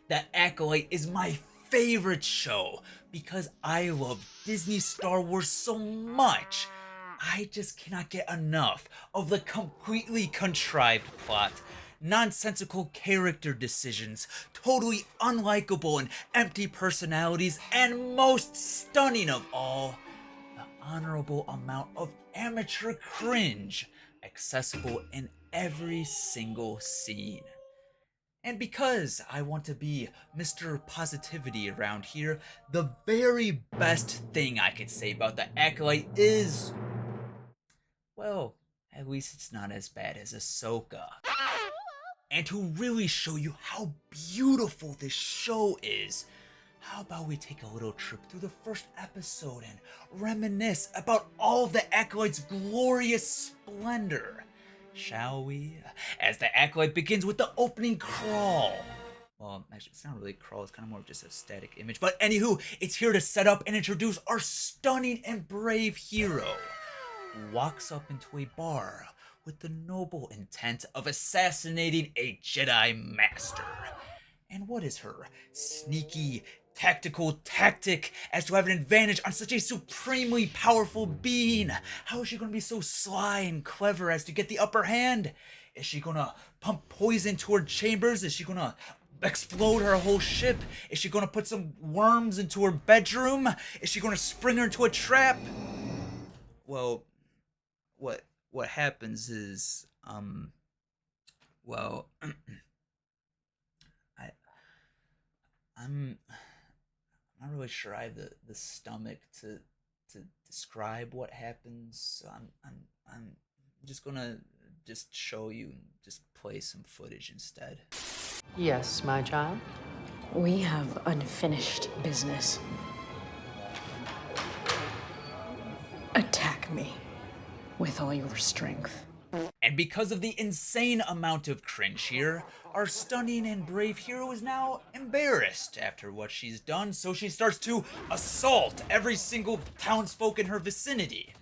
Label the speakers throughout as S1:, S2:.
S1: The Acolyte is my favorite show because I love Disney Star Wars so much. I just cannot get enough of the completely contrived plot, nonsensical character decisions, totally unlikable and empty personalities, and most stunning of all, the honorable amount of amateur cringe accessible in every single scene. And because I want to be Mr. Positivity around here, the very best thing I could say about the Acolyte is, well, at least it's not as bad as Ahsoka. And to really show you how beautiful this show is, how about we take a little trip through the first episode and reminisce about all of the Acolyte's glorious splendor? Shall we? As the Acolyte begins with the opening crawl. Well, actually, it's not really a crawl, it's kind of more of just a static image. But anywho, it's here to set up and introduce our stunning and brave hero, who walks up into a bar with the noble intent of assassinating a Jedi Master. And what is her sneaky, tactical tactic as to have an advantage on such a supremely powerful being? How is she going to be so sly and clever as to get the upper hand? Is she going to pump poison to her chambers? Is she going to explode her whole ship? Is she going to put some worms into her bedroom? Is she going to spring her into a trap? Well, what happens is, well, I'm not really sure I have the stomach to describe what happens. So I'm just gonna just show you and just play some footage instead.
S2: Yes, my child.
S3: We have unfinished business. Attack me with all your strength.
S1: And because of the insane amount of cringe here, our stunning and brave hero is now embarrassed after what she's done, so she starts to assault every single townsfolk in her vicinity.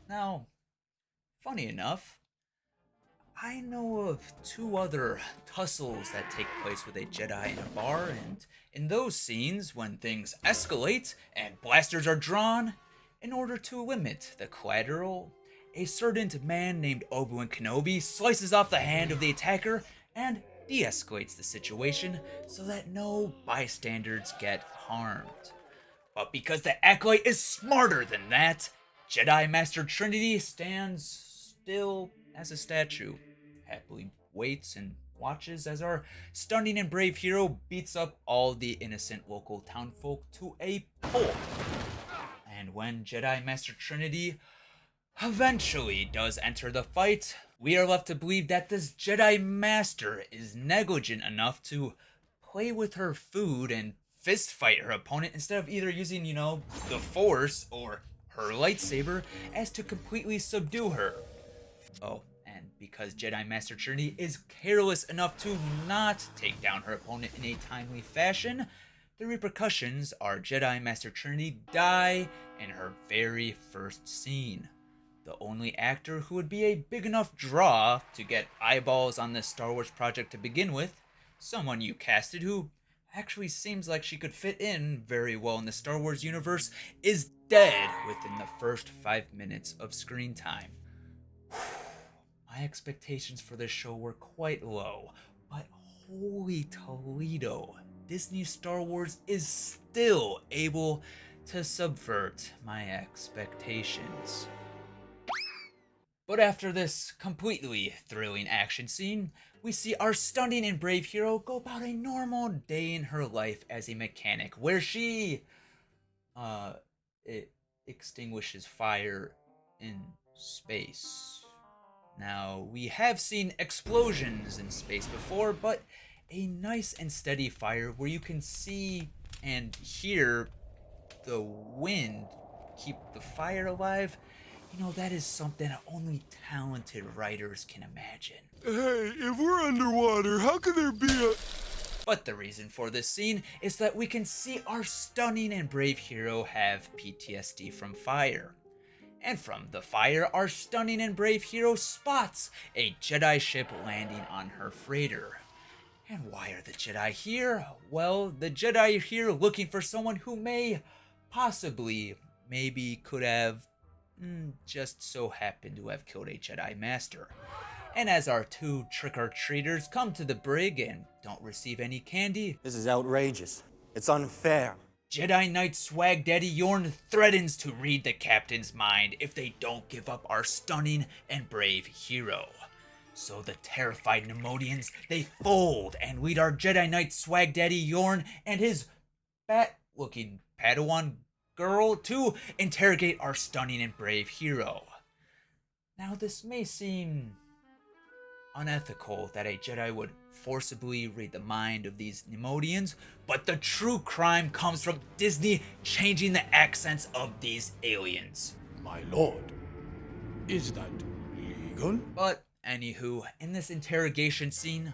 S1: Now, funny enough, I know of two other tussles that take place with a Jedi in a bar, and in those scenes, when things escalate and blasters are drawn, in order to limit the collateral, a certain man named Obi-Wan Kenobi slices off the hand of the attacker and de-escalates the situation so that no bystanders get harmed. But because the Acolyte is smarter than that, Jedi Master Trinity stands still as a statue, happily waits and watches as our stunning and brave hero beats up all the innocent local townfolk to a pulp. And when Jedi Master Trinity eventually does enter the fight, we are left to believe that this Jedi Master is negligent enough to play with her food and fist fight her opponent instead of either using, the Force or her lightsaber as to completely subdue her. Oh, and because Jedi Master Trinity is careless enough to not take down her opponent in a timely fashion, the repercussions are Jedi Master Trinity die in her very first scene. The only actor who would be a big enough draw to get eyeballs on this Star Wars project to begin with, someone you casted who actually seems like she could fit in very well in the Star Wars universe, is dead within the first 5 minutes of screen time. My expectations for this show were quite low, but holy Toledo, Disney Star Wars is still able to subvert my expectations. But after this completely thrilling action scene, we see our stunning and brave hero go about a normal day in her life as a mechanic, where she extinguishes fire in space. Now, we have seen explosions in space before, but a nice and steady fire where you can see and hear the wind keep the fire alive, that is something only talented writers can imagine.
S4: Hey, if we're underwater, how could there be a...
S1: But the reason for this scene is that we can see our stunning and brave hero have PTSD from fire. And from the fire, our stunning and brave hero spots a Jedi ship landing on her freighter. And why are the Jedi here? Well, the Jedi are here looking for someone who may, possibly, maybe could have, just so happened to have killed a Jedi Master. And as our two trick-or-treaters come to the brig and don't receive any candy,
S5: This is outrageous. It's unfair.
S1: Jedi Knight Swag Daddy Yorn threatens to read the captain's mind if they don't give up our stunning and brave hero. So the terrified Nemodians, they fold and lead our Jedi Knight Swag Daddy Yorn and his bat-looking Padawan girl to interrogate our stunning and brave hero. Now this may seem unethical that a Jedi would forcibly read the mind of these Nemodians, but the true crime comes from Disney changing the accents of these aliens.
S4: My lord, is that legal?
S1: But anywho, in this interrogation scene,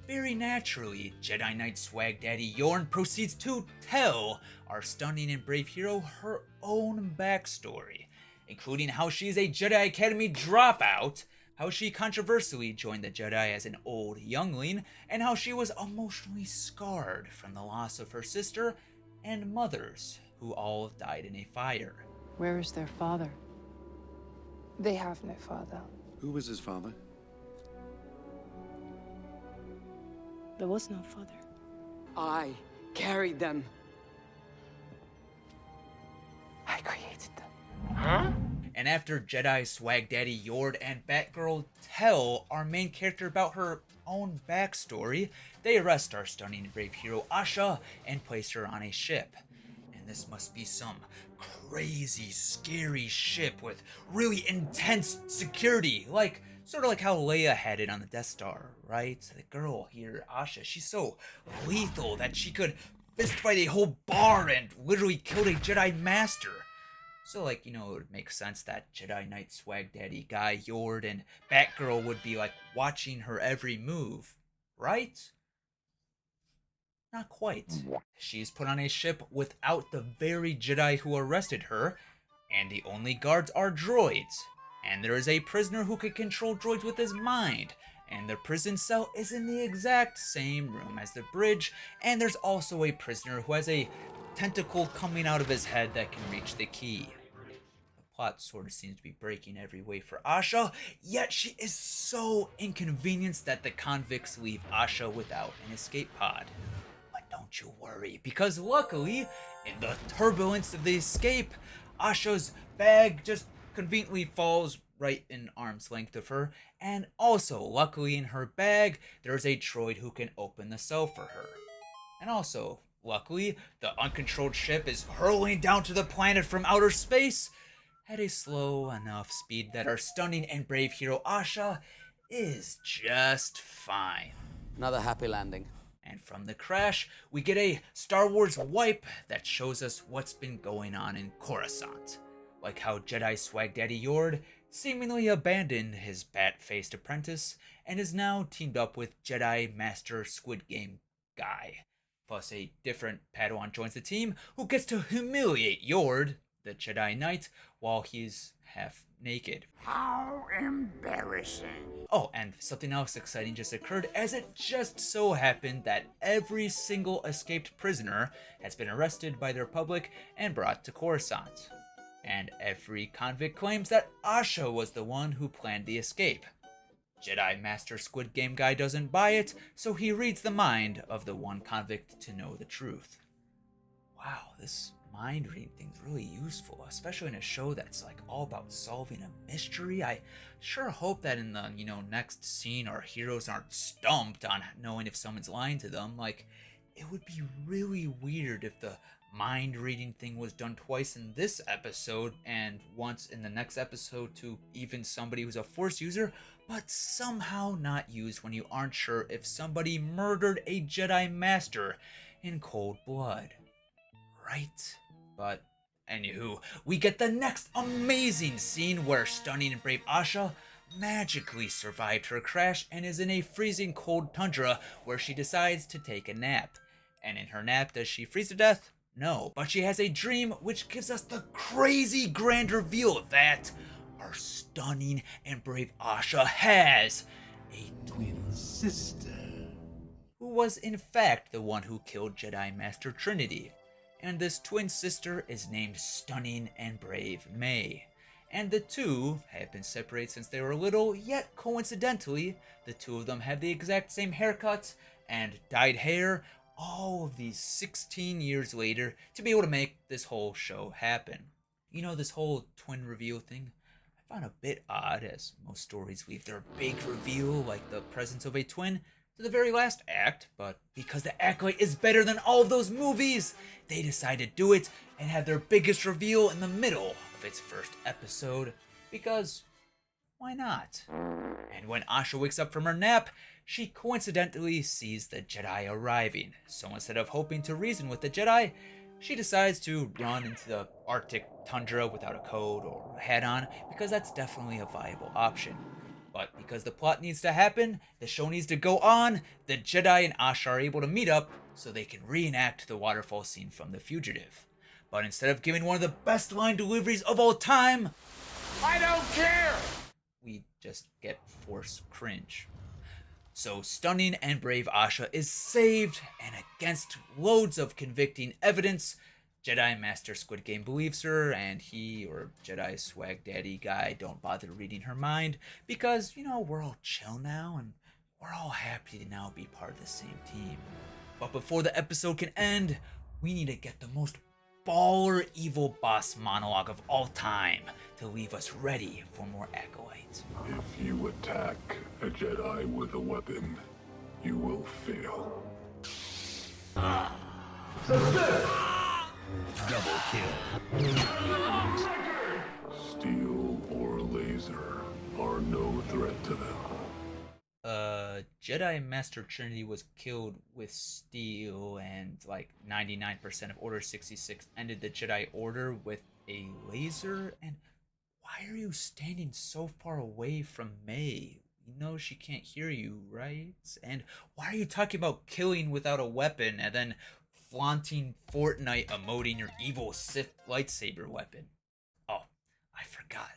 S1: very naturally, Jedi Knight Swag Daddy Yorn proceeds to tell our stunning and brave hero her own backstory, including how she is a Jedi Academy dropout, how she controversially joined the Jedi as an old youngling, and how she was emotionally scarred from the loss of her sister and mothers, who all died in a fire.
S2: Where is their father?
S6: They have no father.
S7: Who was his father?
S6: There was no father.
S2: I carried them.
S6: I created them.
S1: And after Jedi Swag Daddy Yord and Batgirl tell our main character about her own backstory, they arrest our stunning and brave hero Osha and place her on a ship. And this must be some crazy, scary ship with really intense security, sort of like how Leia had it on the Death Star, right? The girl here, Osha, she's so lethal that she could fistfight a whole bar and literally killed a Jedi Master. So, it would make sense that Jedi Knight Swag Daddy guy Yord and Batgirl would be, watching her every move, right? Not quite. She's put on a ship without the very Jedi who arrested her, and the only guards are droids. And there is a prisoner who can control droids with his mind, and the prison cell is in the exact same room as the bridge, and there's also a prisoner who has a tentacle coming out of his head that can reach the key. The plot sort of seems to be breaking every way for Osha, yet she is so inconvenienced that the convicts leave Osha without an escape pod. But don't you worry, because luckily, in the turbulence of the escape, Asha's bag just conveniently falls right in arm's length of her, and also, luckily in her bag, there's a droid who can open the cell for her. And also, luckily, the uncontrolled ship is hurtling down to the planet from outer space at a slow enough speed that our stunning and brave hero Osha is just fine.
S5: Another happy landing.
S1: And from the crash, we get a Star Wars wipe that shows us what's been going on in Coruscant. Like how Jedi Swag Daddy Yord seemingly abandoned his bat-faced apprentice and is now teamed up with Jedi Master Squid Game guy. Plus a different Padawan joins the team who gets to humiliate Yord, the Jedi Knight, while he's half naked.
S4: How embarrassing.
S1: Oh, and something else exciting just occurred, as it just so happened that every single escaped prisoner has been arrested by the Republic and brought to Coruscant. And every convict claims that Osha was the one who planned the escape. Jedi Master Squid Game guy doesn't buy it, so he reads the mind of the one convict to know the truth. Wow, this mind reading thing's really useful, especially in a show that's all about solving a mystery. I sure hope that in the, next scene our heroes aren't stumped on knowing if someone's lying to them. It would be really weird if the mind reading thing was done twice in this episode and once in the next episode to even somebody who's a Force user, but somehow not used when you aren't sure if somebody murdered a Jedi Master in cold blood. Right? But anywho, we get the next amazing scene where stunning and brave Osha magically survived her crash and is in a freezing cold tundra where she decides to take a nap. And in her nap, does she freeze to death? No, but she has a dream which gives us the crazy grand reveal that our stunning and brave Osha has a twin sister. who was in fact the one who killed Jedi Master Trinity. And this twin sister is named Stunning and Brave May. And the two have been separated since they were little, yet coincidentally, the two of them have the exact same haircut and dyed hair, all of these 16 years later, to be able to make this whole show happen. You know, this whole twin reveal thing, I found a bit odd, as most stories leave their big reveal, like the presence of a twin, to the very last act, but because the Acolyte is better than all of those movies, they decided to do it and have their biggest reveal in the middle of its first episode, because why not? And when Osha wakes up from her nap, she coincidentally sees the Jedi arriving, so instead of hoping to reason with the Jedi, she decides to run into the Arctic tundra without a coat or a hat on, because that's definitely a viable option. But because the plot needs to happen, the show needs to go on, the Jedi and Osha are able to meet up so they can reenact the waterfall scene from The Fugitive. But instead of giving one of the best line deliveries of all time, "I don't care!" we just get force cringe. So Stunning and Brave Osha is saved, and against loads of convicting evidence, Jedi Master Squid Game believes her, and he, or Jedi Swag Daddy guy, don't bother reading her mind, because, you know, we're all chill now, and we're all happy to now be part of the same team. But before the episode can end, we need to get the most baller evil boss monologue of all time to leave us ready for more Acolyte.
S4: If you attack a Jedi with a weapon, you will fail.
S7: Double kill.
S4: Steel or laser are no threat to them.
S1: Jedi Master Trinity was killed with steel, and like 99% of Order 66 ended the Jedi Order with a laser. And why are you standing so far away from May? You know she can't hear you, right? And why are you talking about killing without a weapon and then flaunting Fortnite emoting your evil Sith lightsaber weapon? Oh, I forgot.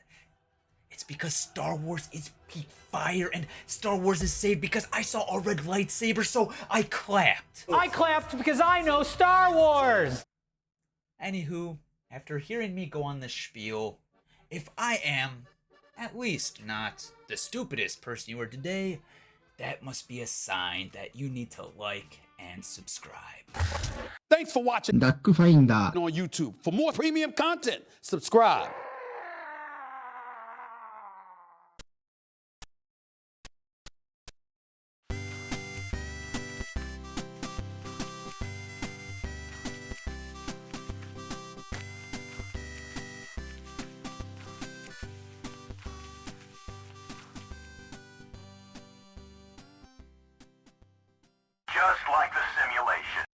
S1: It's because Star Wars is peak fire, and Star Wars is saved because I saw a red lightsaber, so I clapped.
S8: I clapped because I know Star Wars!
S1: Anywho, after hearing me go on this spiel, if I am, at least not, the stupidest person you are today, that must be a sign that you need to like and subscribe.
S7: Thanks for watching
S9: DUCKFINDER.
S7: on YouTube. For more premium content, subscribe.
S10: Just like the